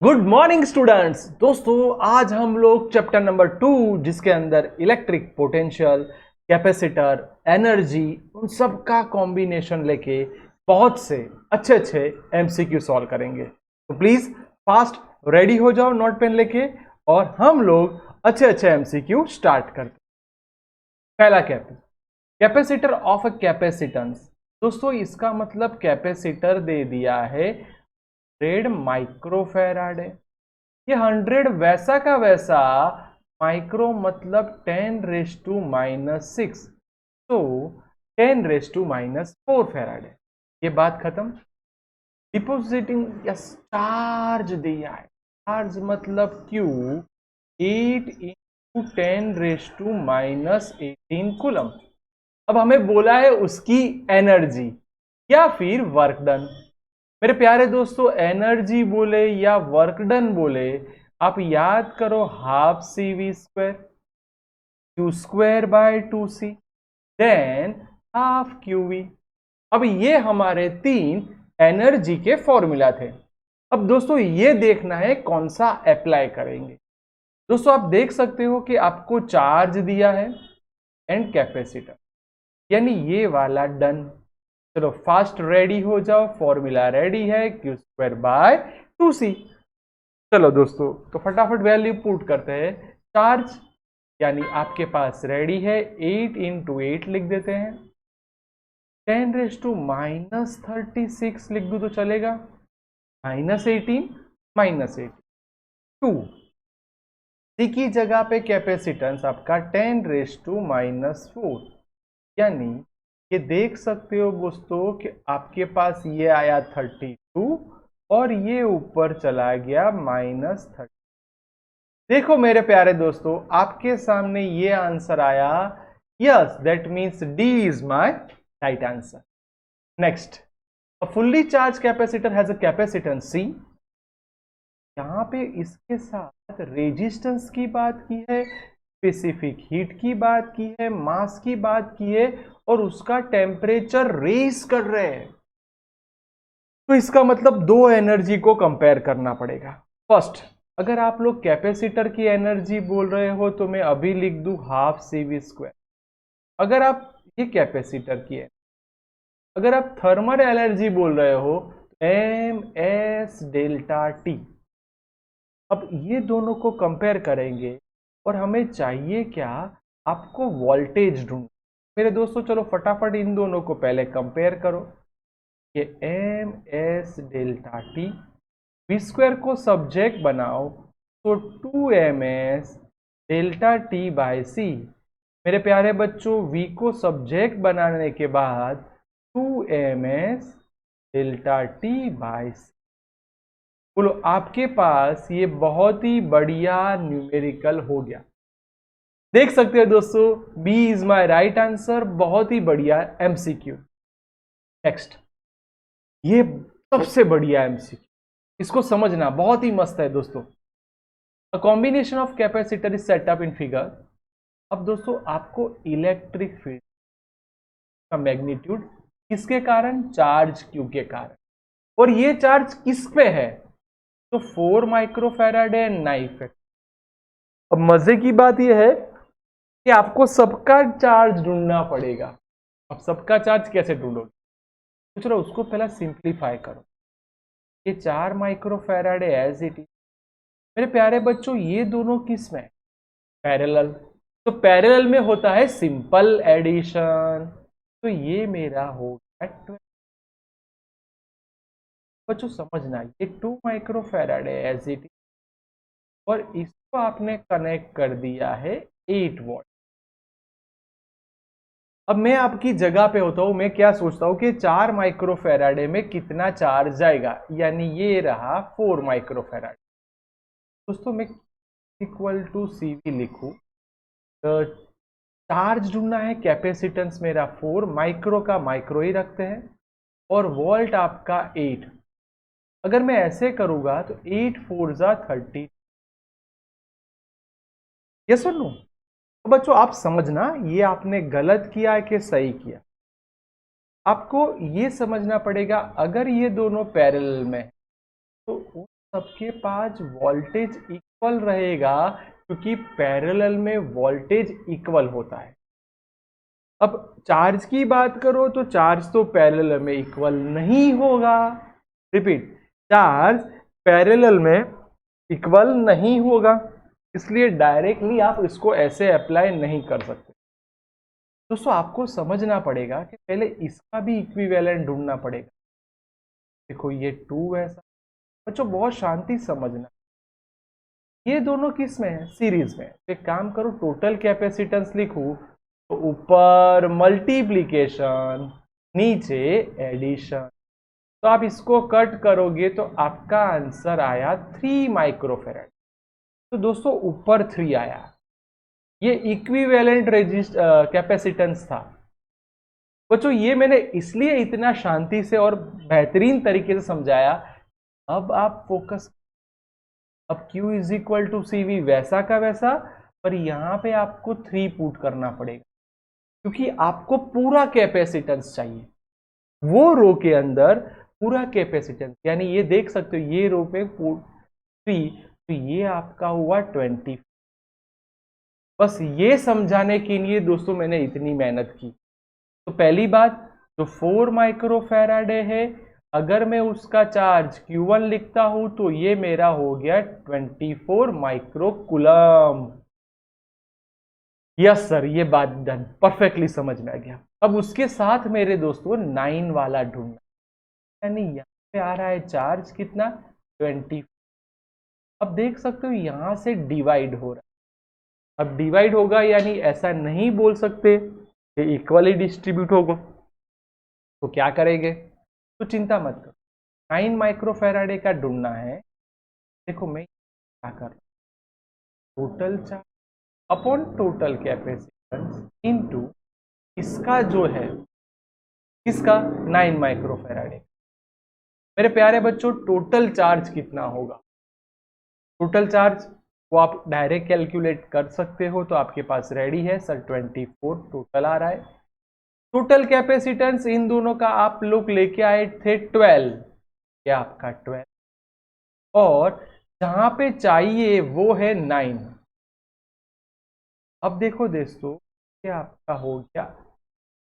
Good morning students. दोस्तों आज हम लोग चैप्टर नंबर 2 जिसके अंदर इलेक्ट्रिक पोटेंशियल, कैपेसिटर, एनर्जी उन सब का कॉम्बिनेशन लेके बहुत से अच्छे एमसीक्यू सॉल्व करेंगे। तो प्लीज फास्ट रेडी हो जाओ नोट पेन लेके और हम लोग अच्छे एमसीक्यू स्टार्ट करते हैं। पहला कैपेसिटर ऑफ अ कैपेसिटेंस। दोस्तों इसका मतलब कैपेसिटर दे दिया है 100 माइक्रोफैराड है। ये 100 वैसा का वैसा, माइक्रो मतलब 10⁻⁻⁶, तो 10⁻⁻4 फैराड है। ये बात खत्म। डिपोजिटिंग या चार्ज दिया है, चार्ज मतलब Q 8 × 10⁻⁻18 कूलम। अब हमें बोला है उसकी एनर्जी या फिर वर्क डन। मेरे प्यारे दोस्तों एनर्जी बोले या वर्क डन बोले आप याद करो half CV² Q²/2C than half QV। अब ये हमारे तीन एनर्जी के फॉर्मूला थे। अब दोस्तों ये देखना है कौन सा अप्लाई करेंगे। दोस्तों आप देख सकते हो कि आपको चार्ज दिया है एंड कैपेसिटर, यानी ये वाला डन। चलो फास्ट रेडी हो जाओ, फॉर्मूला रेडी है Q²/2C। चलो दोस्तों तो फटाफट वैल्यू पुट करते हैं। चार्ज यानी आपके पास रेडी है 8 × 8 लिख देते हैं। 10⁻⁻36 लिख दूं तो चलेगा, -18 -18 2 सी की जगह पे कैपेसिटेंस आपका 10⁻⁻4, यानी ये देख सकते हो दोस्तों कि आपके पास ये आया 32 और ये ऊपर चला गया -30। देखो मेरे प्यारे दोस्तों आपके सामने ये आंसर आया। Yes that means D is my right answer. Next, a fully charge capacitor has a capacitance C। यहां पे इसके साथ रेजिस्टेंस की बात की है, स्पेसिफिक हीट की बात की है, मास की बात की है और उसका टेम्परेचर रेज कर रहे हैं। तो इसका मतलब दो एनर्जी को कंपेयर करना पड़ेगा। फर्स्ट, अगर आप लोग कैपेसिटर की एनर्जी बोल रहे हो तो मैं अभी लिख दूं हाफ CV²। अगर आप ये कैपेसिटर की है, अगर आप थर्मल एनर्जी बोल रहे हो MS∆T। अब ये दोनों को कंपेयर करेंगे और हमें चाहिए क्या, आपको वोल्टेज ढूंढ। मेरे दोस्तों चलो फटाफट इन दोनों को पहले कंपेयर करो। ये MS∆T V² को सब्जेक्ट बनाओ तो 2MS∆T/C। मेरे प्यारे बच्चों V को सब्जेक्ट बनाने के बाद 2MS∆T/C। बोलो आपके पास ये बहुत ही बढ़िया न्यूमेरिकल हो गया। देख सकते हो दोस्तों B is my right answer. बहुत ही बढ़िया MCQ। नेक्स्ट, ये सबसे बढ़िया MCQ, इसको समझना बहुत ही मस्त है दोस्तों। A combination of capacitor is set up in figure. अब दोस्तों आपको इलेक्ट्रिक फील्ड का मैग्नीट्यूड किसके कारण, चार्ज Q के कारण, और ये चार्ज किस पे है, तो 4 माइक्रोफैराड है नाइफ है। अब मजे की बात यह है कि आपको सबका चार्ज ढूंढना पड़ेगा। अब सबका चार्ज कैसे ढूंढोगे, तो चलो उसको पहले सिंप्लीफाई करो। ये 4 माइक्रोफैराड है एज इट इज। मेरे प्यारे बच्चों ये दोनों किस में, पैरेलल। तो पैरेलल में होता है सिंपल एडिशन, तो ये मेरा हो गया 12। बच्चों समझना ये 2 माइक्रोफैराड है एज इट इज और इसको आपने कनेक्ट कर दिया है 8 वॉट। अब मैं आपकी जगह पे होता हूं, मैं क्या सोचता हूं कि 4 माइक्रोफैराडे में कितना चार्ज जाएगा, यानी ये रहा 4 माइक्रोफैराड। दोस्तों मैं इक्वल टू CV लिखूं तो चार्ज ढूंढना है, कैपेसिटेंस मेरा 4, माइक्रो का माइक्रो ही रखते हैं और वोल्ट आपका 8। अगर मैं ऐसे करूंगा तो 8 4 30। यस और नो? तो बच्चों आप समझना ये आपने गलत किया है कि सही किया। आपको ये समझना पड़ेगा अगर ये दोनों पैरेलल में तो सबके पास वोल्टेज इक्वल रहेगा, क्योंकि पैरेलल में वोल्टेज इक्वल होता है। अब चार्ज की बात करो तो चार्ज तो पैरेलल में इक्वल नहीं होगा। रिपीट, चार्ज पैरेलल में इक्वल नहीं होगा, इसलिए डायरेक्टली आप इसको ऐसे अप्लाई नहीं कर सकते। दोस्तों आपको समझना पड़ेगा कि पहले इसका भी इक्विवेलेंट ढूंढना पड़ेगा। देखो ये 2 ऐसा, बच्चों बहुत शांति समझना, ये दोनों किस में है? सीरीज में। एक काम करो, टोटल कैपेसिटेंस लिखूं तो ऊपर मल्टीप्लीकेशन, नीचे एडिशन, तो आप इसको कट करोगे तो आपका आंसर आया 3 माइक्रोफेराड। तो दोस्तों ऊपर 3 आया, ये इक्विवेलेंट कैपेसिटेंस था। बच्चों ये मैंने इसलिए इतना शांति से और बेहतरीन तरीके से समझाया। अब आप फोकस, अब Q is equal to CV वैसा का वैसा, पर यहां पे आपको 3 पुट करना पड़ेगा, क्योंकि आपको पूरा कैपेसिटेंस चाहिए। वो रो के अंदर पूरा कैपेसिटेंस, यानी ये देख सकते हो ये रो पे 3, तो ये आपका हुआ 20। बस ये समझाने के लिए दोस्तों मैंने इतनी मेहनत की। तो पहली बात, जो 4 माइक्रोफैराड है, अगर मैं उसका चार्ज Q1 लिखता हूं तो ये मेरा हो गया 24 माइक्रोकूलम। यस सर, ये बात डन, परफेक्टली समझ में आ गया। अब उसके साथ मेरे दोस्तों 9 वाला ढूंढना, यानी यहाँ पे आ रहा है चार्ज कितना? 20। अब देख सकते हो यहां से डिवाइड हो रहा है। अब डिवाइड होगा यानी ऐसा नहीं बोल सकते कि इक्वली डिस्ट्रीब्यूट होगा, तो क्या करेंगे? तो चिंता मत करो, 9 माइक्रोफैराडे का ढूंढना है। देखो मैं क्या कर रहा हूं, total charge upon total capacitance into इसका जो है, इसका 9 माइक्रोफैराडे। मेरे प्यारे बच्चों टोटल चार्ज कितना होगा? टोटल चार्ज वो आप डायरेक्ट कैलकुलेट कर सकते हो, तो आपके पास रेडी है सर, 24 टोटल आ रहा है। टोटल कैपेसिटेंस इन दोनों का आप लोग लेके आए थे 12, क्या आपका 12, और जहां पे चाहिए वो है 9। अब देखो दोस्तों क्या आपका हो गया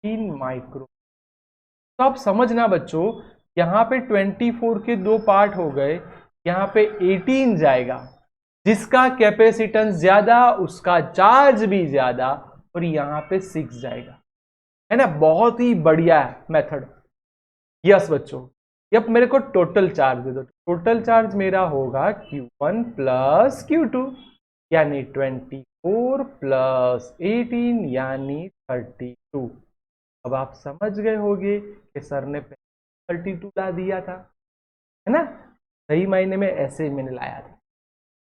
3 माइक्रो। तो आप समझना बच्चों, यहाँ पे 24 के 2 पार्ट हो गए, यहाँ पे 18 जाएगा, जिसका कैपेसिटेंस ज्यादा उसका चार्ज भी ज्यादा, और यहाँ पे 6 जाएगा, है ना? बहुत ही बढ़िया मेथड। यस बच्चों, अब मेरे को टोटल चार्ज दे दो। टोटल चार्ज मेरा होगा Q1 प्लस Q2, यानी 24 प्लस 18 यानी 32। अब आप समझ गए होंगे कि सर ने 32 ला दिया था, है ना? सही मायने में ऐसे मैंने लाया था।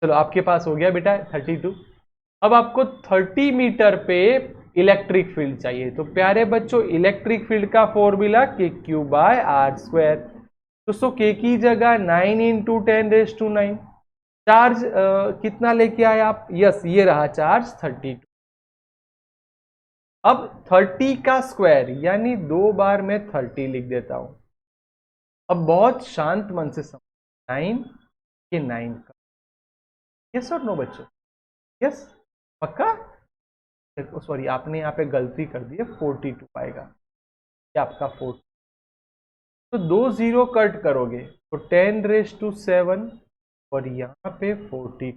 चलो आपके पास हो गया बेटा 32। अब आपको 30 मीटर पे इलेक्ट्रिक फील्ड चाहिए, तो प्यारे बच्चों इलेक्ट्रिक फील्ड का फॉर्मूला KQ/R²। दोस्तों K की जगह 9 इंटू 10⁻⁹। चार्ज कितना लेके आए आप? यस, ये रहा चार्ज 32। अब 30 का स्क्वायर यानी 2 बार मैं 30 लिख देता हूं। अब बहुत शांत मन से समझ, 9 के 9 का, यस और नो बच्चों? यस पक्का? देखो सॉरी, आपने यहाँ पे गलती कर दी है, 42 आएगा, ये आपका 40। तो 2 0 कट करोगे तो 10⁻⁷, और यहाँ पे 40।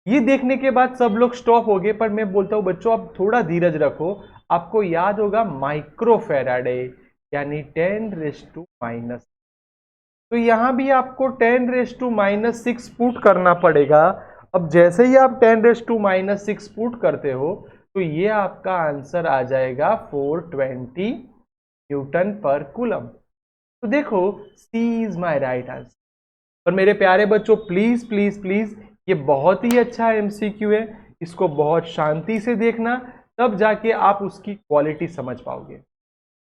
ये देखने के बाद सब लोग स्टॉप हो गए, पर मैं बोलता हूं बच्चों आप थोड़ा धीरज रखो। आपको याद होगा माइक्रोफैराडे यानी 10⁻⁻⁻। तो यहां भी आपको 10⁻⁻⁶ पुट करना पड़ेगा। अब जैसे ही आप 10⁻⁻⁶ पुट करते हो तो ये आपका आंसर आ जाएगा 420 न्यूटन पर कूलम। तो देखो C is my right answer. और मेरे प्यारे बच्चों प्लीज प्लीज प्लीज, ये बहुत ही अच्छा MCQ है, इसको बहुत शांति से देखना, तब जाके आप उसकी क्वालिटी समझ पाओगे।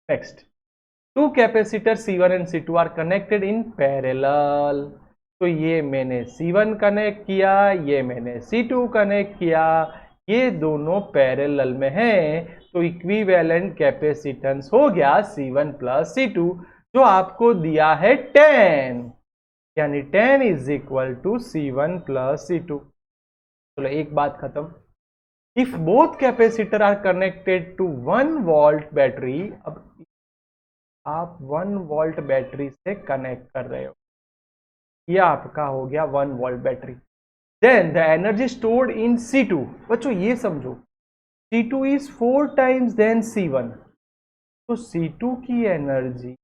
Next, 2 capacitor C1 and C2 are connected in parallel. तो ये मैंने C1 कनेक्ट किया, ये मैंने C2 कनेक्ट किया, ये दोनों पैरेलल में हैं, तो इक्विवेलेंट कैपेसिटेंस हो गया C1 प्लस C2, जो आपको दिया है 10। यानी 10 is equal to C1 plus C2। चलो एक बात खत्म। If both capacitor are connected to 1 volt battery, अब आप 1 वोल्ट बैटरी से कनेक्ट कर रहे हो, यह आपका हो गया 1 volt battery. Then the energy stored in C2, बच्चों ये समझो C2 is 4 times then C1, तो C2 की एनर्जी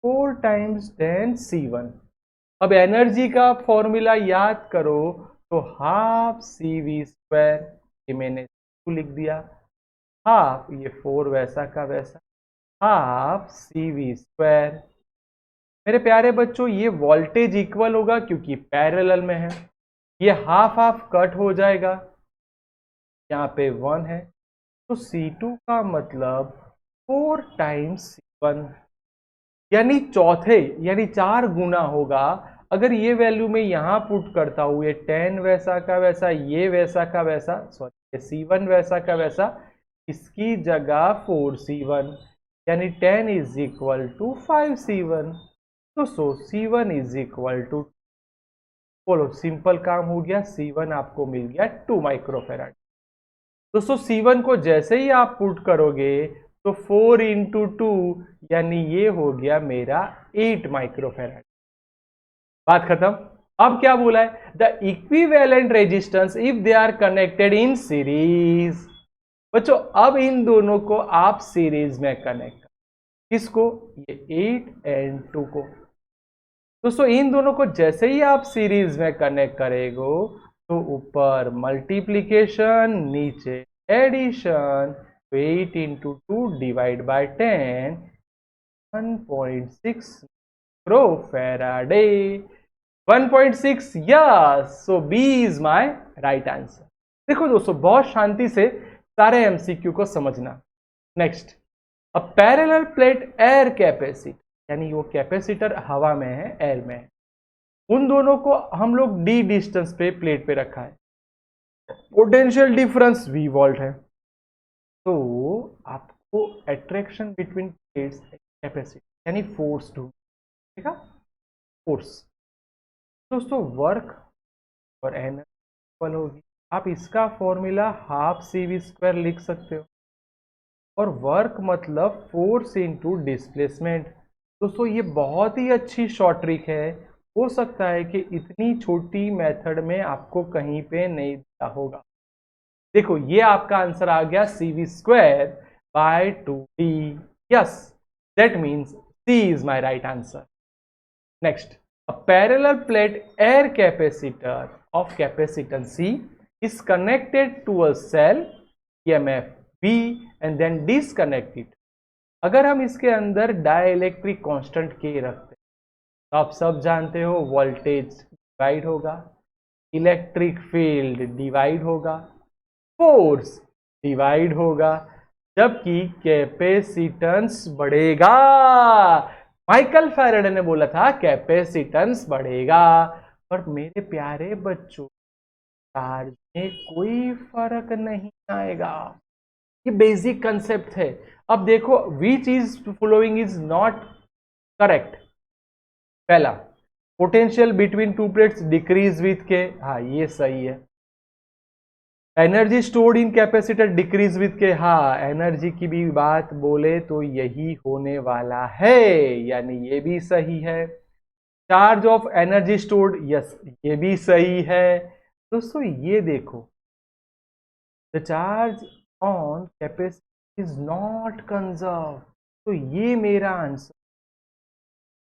4 टाइम्स देन C1। अब एनर्जी का फॉर्मूला याद करो, तो हाफ CV², ये मैंने लिख दिया, हाफ ये 4 वैसा का वैसा, हाफ CV²। मेरे प्यारे बच्चों ये वोल्टेज इक्वल होगा क्योंकि पैरेलल में है, ये हाफ हाफ कट हो जाएगा, यहाँ पे 1 है, तो C2 का मतलब 4 टाइम्स C1, यानी चौथे यानी 4 गुना होगा। अगर ये वैल्यू मैं यहां पुट करता हूं, ये 10 वैसा का वैसा, ये वैसा का वैसा, सॉरी C1 वैसा का वैसा, इसकी जगह 4C1, यानी 10 इज इक्वल टू 5C1। तो C1 इज इक्वल टू, बोलो सिंपल काम हो गया, C1 आपको मिल गया 2 माइक्रोफेराड। दोस्तों C1 को जैसे ही आप पुट करोगे तो 4 इंटू 2, यानी ये हो गया मेरा 8 माइक्रोफेराड। बात खत्म। अब क्या बोला है, the equivalent resistance if they are connected in series. बच्चों अब इन दोनों को आप सीरीज में कनेक्ट कर, किसको, ये 8 एंड 2 को। दोस्तों इन दोनों को जैसे ही आप सीरीज में कनेक्ट करेगो, तो ऊपर मल्टीप्लीकेशन, नीचे addition, 8 into 2 divide by 10, 1.6 microfarad, 1.6, yes, so B is my right answer. देखो दोस्तों बहुत शांति से सारे एमसीक्यू को समझना। Next, a parallel plate air capacitor, यानी वो कैपेसिटर हवा में है, एयर में है, उन दोनों को हम लोग डी डिस्टेंस पे प्लेट पे रखा है, पोटेंशियल डिफरेंस V वोल्ट है, तो आपको अट्रैक्शन बिटवीन प्लेट्स कैपेसिटी यानी फोर्स ढूंढ, ठीक है, फोर्स। दोस्तों वर्क और एनर्जी इक्वल होगी, आप इसका फॉर्मूला हाफ CV² लिख सकते हो, और वर्क मतलब फोर्स इनटू डिस्प्लेसमेंट। दोस्तों ये बहुत ही अच्छी शॉर्ट ट्रिक है, हो सकता है कि इतनी छोटी मेथड में आपको कहीं पे नहीं दिया होगा। देखो ये आपका आंसर आ गया CV² by 2D, yes, that means C is my right answer. Next, a parallel plate air capacitor of capacitance C is connected to a cell EMF V and then disconnect it। अगर हम इसके अंदर dielectric constant K रखते हैं, तो आप सब जानते हो वोल्टेज डिवाइड होगा, इलेक्ट्रिक फील्ड डिवाइड होगा, फोर्स डिवाइड होगा, जबकि कैपेसिटेंस बढ़ेगा। माइकल फैराडे ने बोला था कैपेसिटेंस बढ़ेगा, पर मेरे प्यारे बच्चों चार्ज में कोई फर्क नहीं आएगा, ये बेसिक कंसेप्ट है। अब देखो which is following is not correct. पहला, potential between two plates decrease with K, हाँ ये सही है। Energy stored in capacitor decrease with K, हाँ एनर्जी की भी बात बोले तो यही होने वाला है, यानी ये भी सही है। Charge of energy stored, yes ये भी सही है। दोस्तों ये देखो, the charge on capacitor is not conserve, तो ये मेरा आंसर,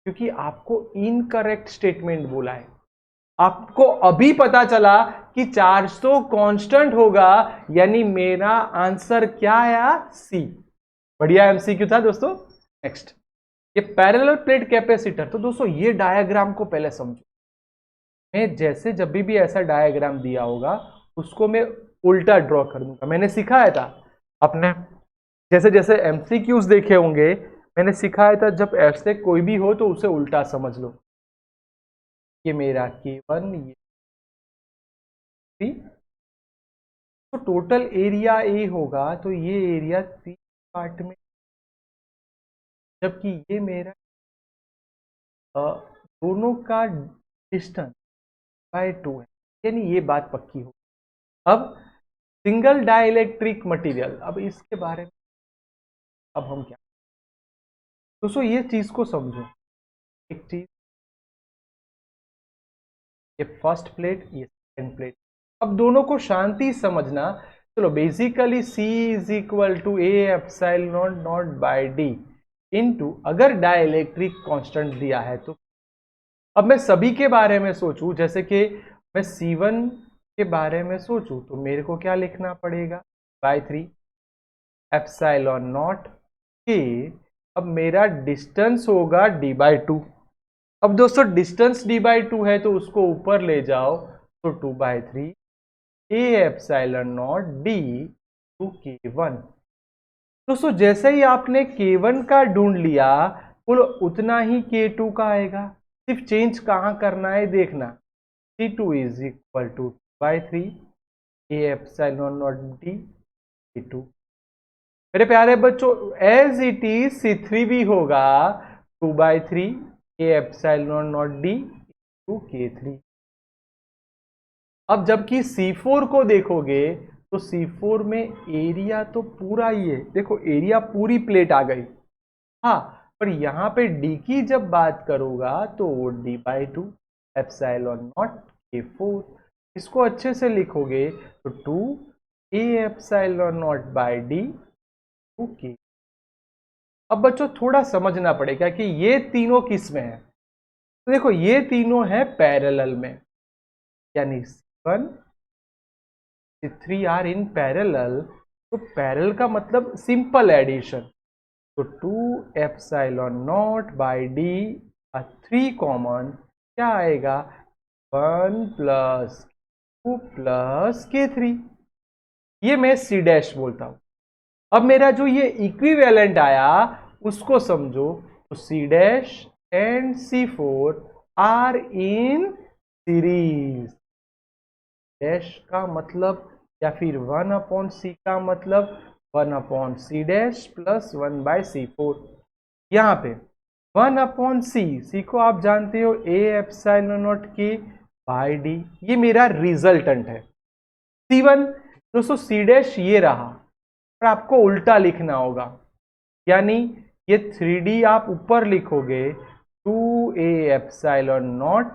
क्योंकि आपको इनकरेक्ट स्टेटमेंट बोला है। आपको अभी पता चला कि चार्ज तो कांस्टेंट होगा, यानी मेरा आंसर क्या आया, सी। बढ़िया एमसीक्यू था दोस्तों। नेक्स्ट, ये पैरेलल प्लेट कैपेसिटर, तो दोस्तों ये डायग्राम को पहले समझो। मैं जैसे जब भी ऐसा डायग्राम दिया होगा उसको मैं उल्टा ड्रॉ कर दूंगा। मैंने सिखाया था अपने, जैसे जैसे एमसीक्यूज देखे होंगे, मैंने सिखाया था जब ऐसे कोई भी हो तो उसे उल्टा समझ लो। ये मेरा K1, ये थ्री, तो टोटल एरिया ए होगा, तो ये एरिया 3 पार्ट में, जबकि ये मेरा दोनों का डिस्टेंस बाय 2 है, यानी ये बात पक्की हो। अब सिंगल डाइलेक्ट्रिक मटेरियल, अब इसके बारे में अब हम क्या, दोस्तों ये चीज को समझो। एक चीज, ये फर्स्ट प्लेट, ये सेकेंड प्लेट, अब दोनों को शांति समझना। चलो basically C is equal to A epsilon naught naught by D into, अगर डाइलेक्ट्रिक कांस्टेंट दिया है तो अब मैं सभी के बारे में सोचूं, जैसे कि मैं C1 के बारे में सोचूं तो मेरे को क्या लिखना पड़ेगा, बाय 3 एप्सिलॉन नॉट के। अब मेरा डिस्टेंस होगा d/2। अब दोस्तों डिस्टेंस d/2 है तो उसको ऊपर ले जाओ तो 2/3 A epsilon naught D to k1। दोस्तों जैसे ही आपने k1 का ढूंढ लिया, बोलो उतना ही k2 का आएगा, सिर्फ चेंज कहां करना है देखना। C2 is equal to 2/3 A epsilon naught D k2। मेरे प्यारे बच्चों एज इट इज C3 भी होगा 2/3 A epsilon naught D to k3। अब जबकि C4 को देखोगे तो C4 में एरिया तो पूरा ही है, देखो एरिया पूरी प्लेट आ गई। हाँ, पर यहां पे D की जब बात करूंगा तो वो d/2 एप्सिलॉन नॉट k4। इसको अच्छे से लिखोगे तो 2 A epsilon naught by D to k। अब बच्चों थोड़ा समझना पड़ेगा कि ये तीनों किस में है। तो देखो ये तीनों है पैरेलल में, यानी C1 C3 are in parallel. तो पैरेलल का मतलब सिंपल एडिशन, तो 2 epsilon naught by D 3 common क्या आएगा, 1 प्लस Q प्लस k3, ये मैं C डैश बोलता हूं। अब मेरा जो ये इक्विवेलेंट आया उसको समझो, तो C dash and C4 are in series. Dash का मतलब या फिर 1/C का मतलब 1/C डैश प्लस 1/C4। यहाँ पे 1/C को आप जानते हो ए एप्सिलॉन नॉट के बाय डी, ये मेरा रिजल्टेंट है। C1 दोस्तों C डैश ये रहा, पर आपको उल्टा लिखना होगा, यानी ये 3D आप ऊपर लिखोगे 2 A epsilon not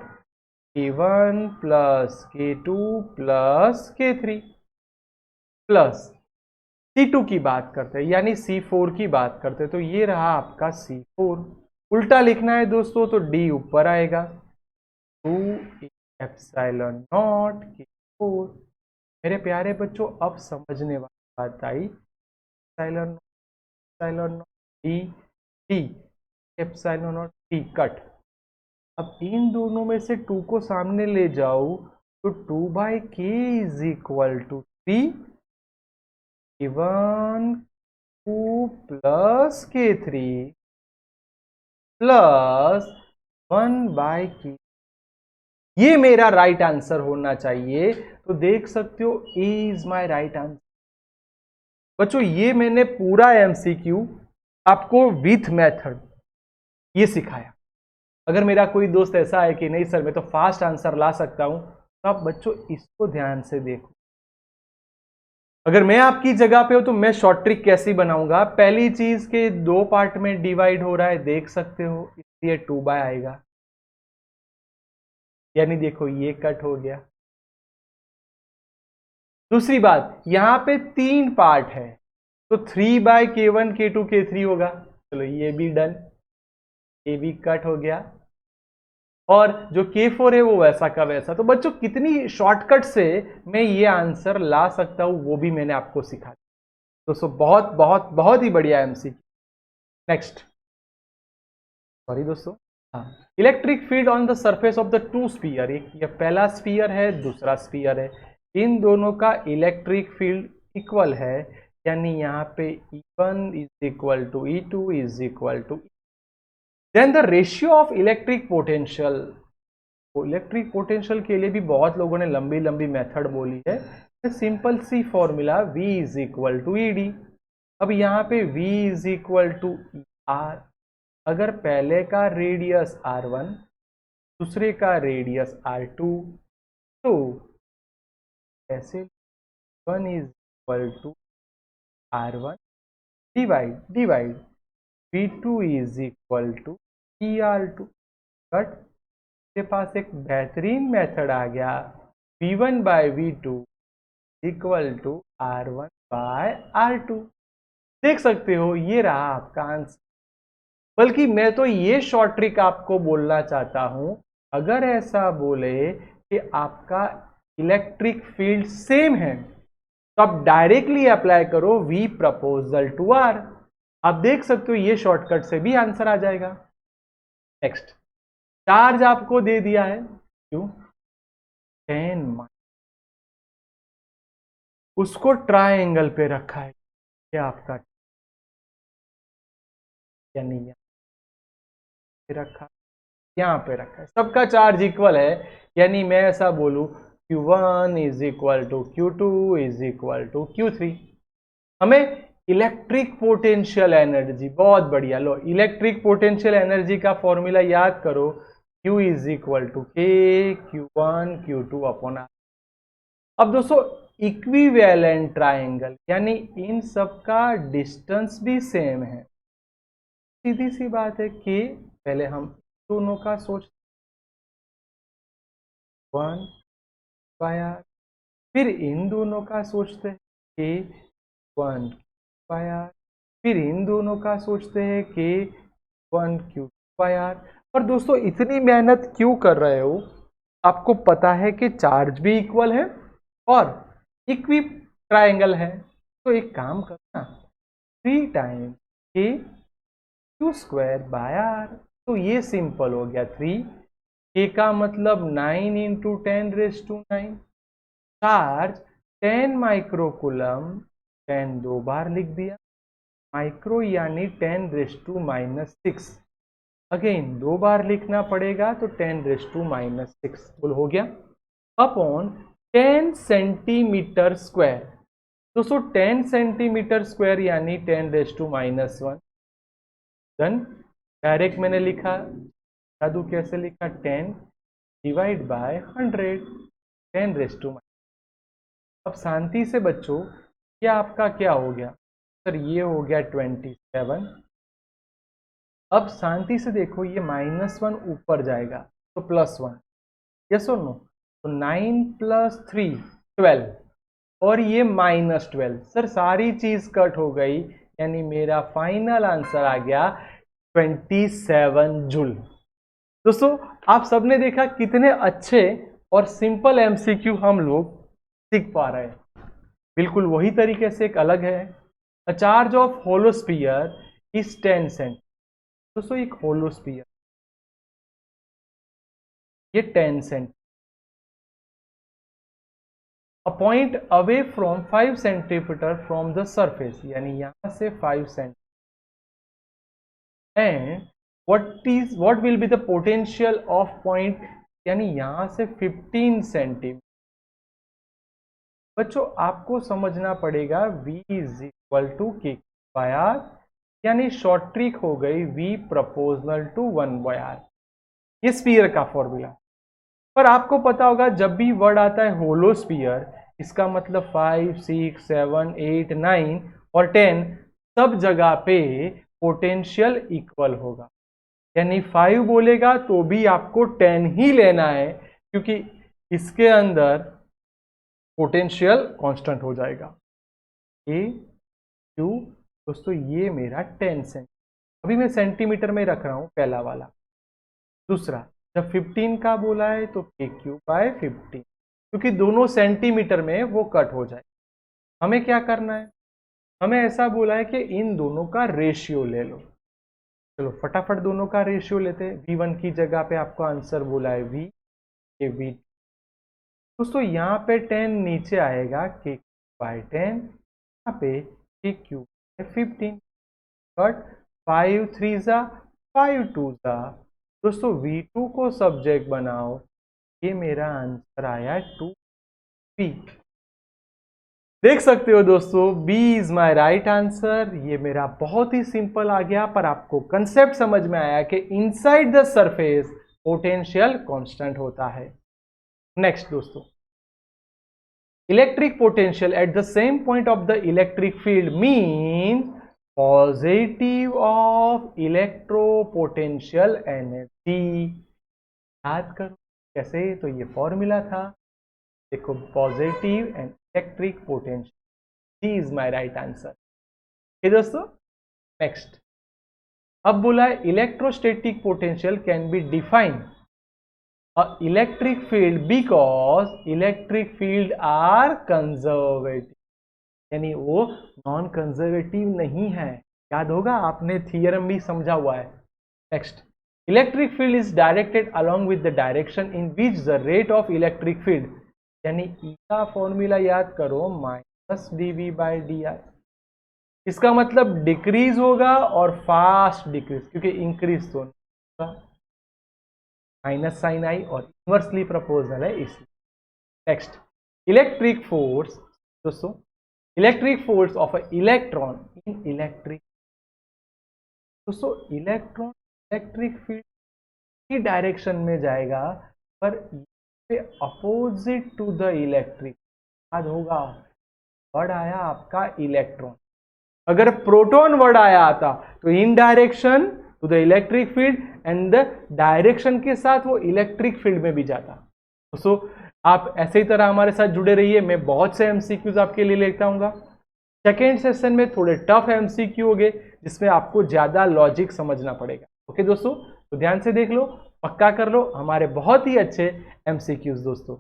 k1 plus k2 plus k3 plus C2 की बात करते हैं, यानी C4 की बात करते हैं, तो ये रहा आपका C4। उल्टा लिखना है दोस्तों तो D ऊपर आएगा 2 एप्सिलॉन नॉट k4। मेरे प्यारे बच्चों अब समझने वाली बात आई, epsilon naught D D epsilon naught D cut. अब इन दोनों में से 2 को सामने ले जाओ तो 2/k is equal to 3 k1 2 plus k3 plus 1/k। ये मेरा राइट आंसर होना चाहिए, तो देख सकते हो ए इज माई राइट आंसर। बच्चों ये मैंने पूरा MCQ आपको विथ मेथड ये सिखाया। अगर मेरा कोई दोस्त ऐसा है कि नहीं सर मैं तो फास्ट आंसर ला सकता हूं, तो आप बच्चों इसको ध्यान से देखो। अगर मैं आपकी जगह पे हूं तो मैं शॉर्ट ट्रिक कैसी बनाऊंगा, पहली चीज के 2 पार्ट में डिवाइड हो रहा है देख सकते हो, इसलिए 2/, आएगा, यानी देखो ये कट हो गया। दूसरी बात यहां पे 3 पार्ट है तो 3/k1 k2 k3 होगा, चलो ये भी डन, ये भी कट हो गया। और जो k4 है वो वैसा का वैसा। तो बच्चों कितनी शॉर्टकट से मैं ये आंसर ला सकता हूं वो भी मैंने आपको सिखा दिया। दोस्तों बहुत बहुत बहुत ही बढ़िया MCQ। नेक्स्ट, सॉरी दोस्तों, हाँ, electric field on the surface of the 2 sphere, एक ये पहला स्फीयर है दूसरा स्फीयर है, इन दोनों का इलेक्ट्रिक फील्ड इक्वल है, यानी यहाँ पे E1 is equal to E2 is equal to. Then the ratio of electric potential, electric potential के लिए भी बहुत लोगों ने लंबी लंबी मेथड बोली है, सिंपल सी formula V is equal to ED। अब यहाँ पे V is equal to R, अगर पहले का रेडियस R1 दूसरे का रेडियस R2, तो ऐसे 1 is equal to R1 divide V2 is equal to ER2। But के पास एक बेहतरीन मेथड आ गया, V1 bye V2 equal to R1 bye R2। देख सकते हो ये रहा आपका आंसर। बल्कि मैं तो ये शॉर्ट ट्रिक आपको बोलना चाहता हूं, अगर ऐसा बोले कि आपका इलेक्ट्रिक फील्ड सेम है तो आप डायरेक्टली अप्लाई करो V प्रपोजल टू R। आप देख सकते हो ये शॉर्टकट से भी आंसर आ जाएगा। नेक्स्ट, चार्ज आपको दे दिया है, क्यों 10, उसको ट्रायंगल पे रखा है, ये आपका यानी यहाँ पे रखा, यहाँ पे रखा है, सबका चार्ज इक्वल है। यानी मैं ऐसा बोलूं Q1 is equal to Q2 is equal to Q3। हमें इलेक्ट्रिक पोटेंशियल एनर्जी, बहुत बढ़िया, लो इलेक्ट्रिक पोटेंशियल एनर्जी का फॉर्मूला याद करो, Q is equal to K Q1 Q2 upon R। अब दोस्तों इक्विवेलेंट ट्रायंगल यानी इन सब का डिस्टेंस भी सेम है, सीधी सी बात है कि पहले हम दोनों का सोच 1 बाय R, फिर इन दोनों का सोचते हैं कि 1 बाय R, फिर इन दोनों का सोचते हैं कि 1 Q बाय R। पर दोस्तों इतनी मेहनत क्यों कर रहे हो? आपको पता है कि चार्ज भी इक्वल है और इक्वी ट्रायंगल है, तो एक काम करना 3 टाइम्स के Q स्क्वायर बाय R, तो ये सिंपल हो गया। 3 के का मतलब 9 इंटू 10⁻⁹, चार्ज 10 माइक्रोकूलम, 10 दो बार लिख दिया, माइक्रो यानी 10⁻⁻6, अगेन दो बार लिखना पड़ेगा तो 10⁻⁻6 बोल हो गया, अपॉन 10 सेंटीमीटर स्क्वायर। दोस्तों 10 सेंटीमीटर स्क्वायर यानी 10⁻⁻1, डन। डायरेक्ट मैंने लिखा, जादू कैसे लिखा, 10 डिवाइड बाय 100, 10⁻⁻। अब शांति से बच्चों, ये आपका क्या हो गया सर, ये हो गया 27। अब शांति से देखो, ये -1 ऊपर जाएगा तो +1, यस और नो, तो 9 + 3 12, और ये -12, सर सारी चीज कट हो गई, यानी मेरा फाइनल आंसर आ गया 27 जूल। दोस्तों आप सबने देखा कितने अच्छे और सिंपल एमसीक्यू हम लोग सीख पा रहे हैं। बिल्कुल वही तरीके से एक अलग है, a charge of hollow sphere is 10 cent. दोस्तों एक होलो स्फीयर, ये 10 cent, a point away from 5 centimetre from the surface, यानी यहां से 5 cent, and what will be the potential of point, यानी यहां से 15 सेंटीमीटर। बच्चों आपको समझना पड़ेगा V is equal to K by R, यानी शॉर्ट ट्रिक हो गई V proportional to 1 by R, ये स्फीयर का फॉर्मूला। पर आपको पता होगा जब भी वर्ड आता है होलो स्फीयर, इसका मतलब 5 6 7 8 9 और 10 सब जगह पे पोटेंशियल इक्वल होगा, यानी 5 बोलेगा तो भी आपको 10 ही लेना है, क्योंकि इसके अंदर पोटेंशियल कांस्टेंट हो जाएगा। ए क्यू, दोस्तों ये मेरा 10 सेंट, अभी मैं सेंटीमीटर में रख रहा हूं पहला वाला। दूसरा, जब 15 का बोला है तो के क्यू बाय 15, क्योंकि दोनों सेंटीमीटर में वो कट हो जाए। हमें क्या करना है, हमें ऐसा बोला है कि इन दोनों का रेशियो ले लो। चलो फटाफट दोनों का रेशियो लेते हैं। V1 की जगह पे आपको आंसर बोला है V, के V। दोस्तों यहाँ पे 10 नीचे आएगा, के बाय 10, यहाँ पे के क्यू बाय 15, बट 5 3 जा 5 2 जा। दोस्तों V2 को सब्जेक्ट बनाओ, ये मेरा आंसर आया 2B। देख सकते हो दोस्तों, B is my right answer. ये मेरा बहुत ही सिंपल आ गया, पर आपको कंसेप्ट समझ में आया कि inside the surface potential constant होता है। नेक्स्ट दोस्तों, electric potential at the same point of the electric field mean positive of electropotential energy. याद करो कैसे, तो ये फॉर्मूला था, देखो positive and electric potential, D is my right answer. ठीक दोस्तों, नेक्स्ट अब बोला है electrostatic potential can be defined electric field because electric field are conservative, यानी वो नॉन कंजर्वेटिव नहीं है। याद होगा, आपने थियरम भी समझा हुआ है। Next, electric field is directed along with the direction in which the rate of electric field, यानी ई का फॉर्मूला याद करो, minus dv by D I. इसका मतलब डिक्रीज होगा और फास्ट डिक्रीज, क्योंकि इंक्रीज तो नहीं होगा, माइनस साइन आई और इनवर्सली प्रोपोर्शनल है इसलिए। नेक्स्ट, इलेक्ट्रिक फोर्स दोस्तों, electric force of a electron in electric, दोस्तों इलेक्ट्रॉन इलेक्ट्रिक फील्ड की डायरेक्शन में जाएगा, पर अपोजिट टू द इलेक्ट्रिक। याद होगा, वर्ड आया आपका इलेक्ट्रॉन, अगर प्रोटॉन वर्ड आया आता तो in direction to the electric field and the direction के साथ वो इलेक्ट्रिक फील्ड में भी जाता। दोस्तों आप ऐसे ही तरह हमारे साथ जुड़े रहिए, मैं बहुत से एमसीक्यूज आपके लिए लेता हूँगा। सेकेंड सेशन में थोड़े टफ एमसीक्यू होंगे जिसमें आपको ज़्यादा लॉजिक समझना पड़ेगा। ओके दोस्तों, तो ध्यान से देख लो, पक्का कर लो हमारे बहुत ही अच्छे एमसीक्यूज दोस्तों।